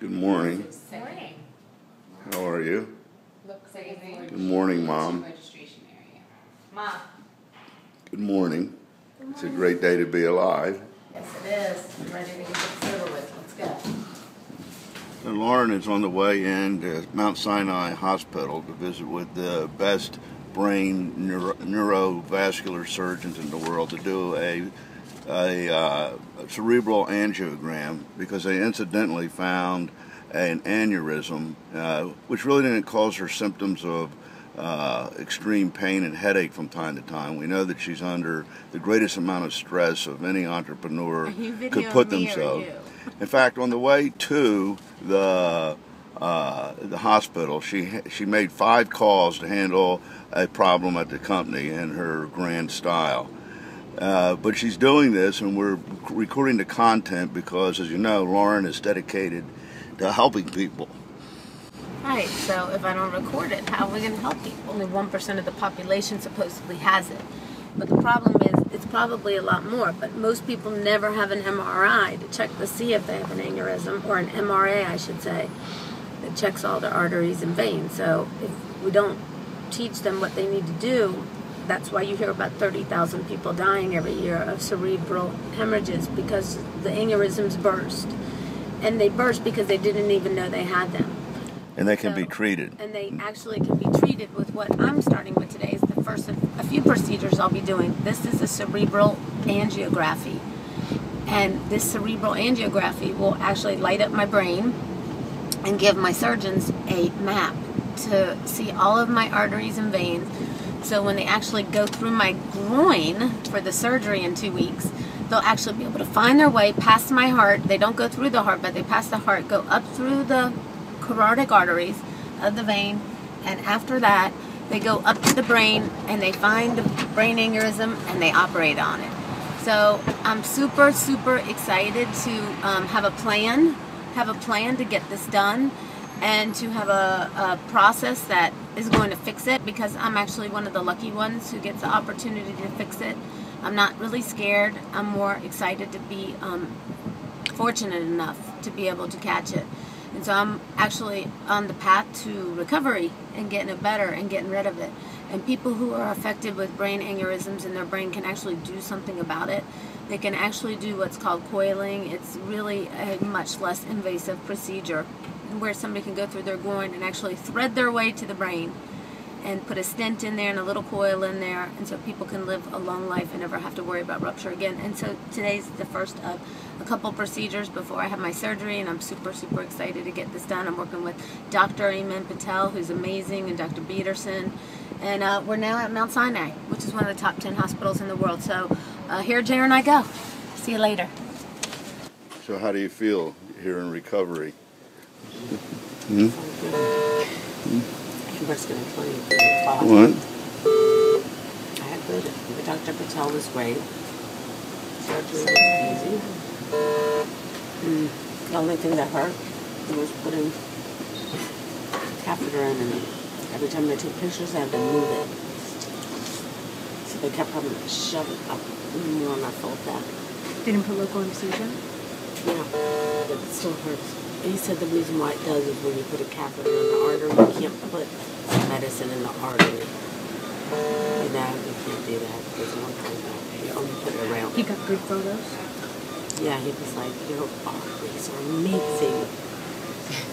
Good morning. Morning. How are you? Looks amazing. Good morning, Mom. Registration area. Mom. Good morning. It's a great day to be alive. Yes, it is. I'm ready to get this over with. Let's go. And Loren is on the way in to Mount Sinai Hospital to visit with the best brain neurovascular surgeons in the world to do a cerebral angiogram, because they incidentally found an aneurysm, which really didn't cause her symptoms of extreme pain and headache from time to time. We know that she's under the greatest amount of stress of any entrepreneur could put themselves. In fact, on the way to the hospital, she made 5 calls to handle a problem at the company in her grand style. But she's doing this, and we're recording the content because, as you know, Loren is dedicated to helping people. Right, so if I don't record it, how are we going to help people? Only 1% of the population supposedly has it. But the problem is, it's probably a lot more, but most people never have an MRI to check to see if they have an aneurysm, or an MRA, I should say, that checks all their arteries and veins. So if we don't teach them what they need to do, that's why you hear about 30,000 people dying every year of cerebral hemorrhages, because the aneurysms burst. And they burst because they didn't even know they had them. And they can be treated. And they actually can be treated with what I'm starting with today. Is the first of a few procedures I'll be doing. This is a cerebral angiography. And this cerebral angiography will actually light up my brain and give my surgeons a map to see all of my arteries and veins. So when they actually go through my groin for the surgery in 2 weeks, they'll actually be able to find their way past my heart. They don't go through the heart, but they pass the heart, go up through the carotid arteries of the vein, and after that, they go up to the brain, and they find the brain aneurysm, and they operate on it. So I'm super, super excited to have a plan to get this done, and to have a process that is going to fix it, because I'm actually one of the lucky ones who gets the opportunity to fix it. I'm not really scared. I'm more excited to be fortunate enough to be able to catch it. And so I'm actually on the path to recovery and getting it better and getting rid of it. And people who are affected with brain aneurysms in their brain can actually do something about it. They can actually do what's called coiling. It's really a much less invasive procedure, where somebody can go through their groin and actually thread their way to the brain and put a stent in there and a little coil in there, and so people can live a long life and never have to worry about rupture again. And so today's the first of a couple procedures before I have my surgery, and I'm super, super excited to get this done. I'm working with Dr. Iman Patel, who's amazing, and Dr. Peterson, and we're now at Mount Sinai, which is one of the top 10 hospitals in the world. So here Jer and I go. See you later. So how do you feel here in recovery? What's going to tell you? What? I had good. Dr. Patel was great. Surgery was easy. The only thing that hurt was putting a catheter in, and every time they took pictures, they had to move it. So they kept having to shove it up more, and I felt that. Didn't put local anesthesia? Yeah, but it still hurts. He said the reason why it does is when you put a catheter in the artery, you can't put medicine in the artery. You know, you can't do that. It doesn't work like that. You only put it around. He got good photos? Yeah, he was like, your arteries are amazing.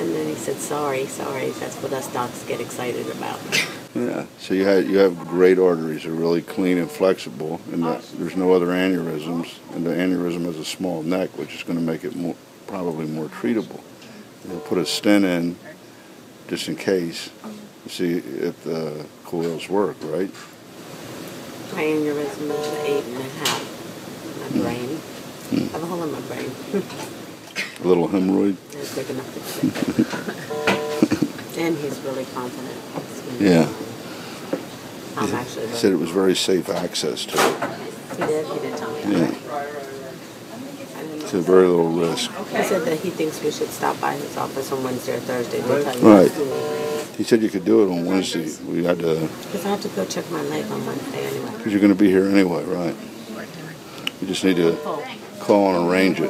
And then he said, sorry. That's what us docs get excited about. Yeah. So you have great arteries. They're really clean and flexible, and there's no other aneurysms. And the aneurysm has a small neck, which is going to make it probably more treatable. They'll put a stent in just in case, to see if the coils work, right? My aneurysm is 8.5 in my brain. I have a hole in my brain. A little hemorrhoid? It's big enough to fit. And he's really confident. Yeah. I'm actually He said it was very safe access to it. He did tell me that. Yeah. It's a very little risk. He said that he thinks we should stop by his office on Wednesday or Thursday to tell you. Right. He said you could do it on Wednesday. We had to... Because I have to go check my leg on Wednesday anyway. Because you're going to be here anyway, right? You just need to call and arrange it.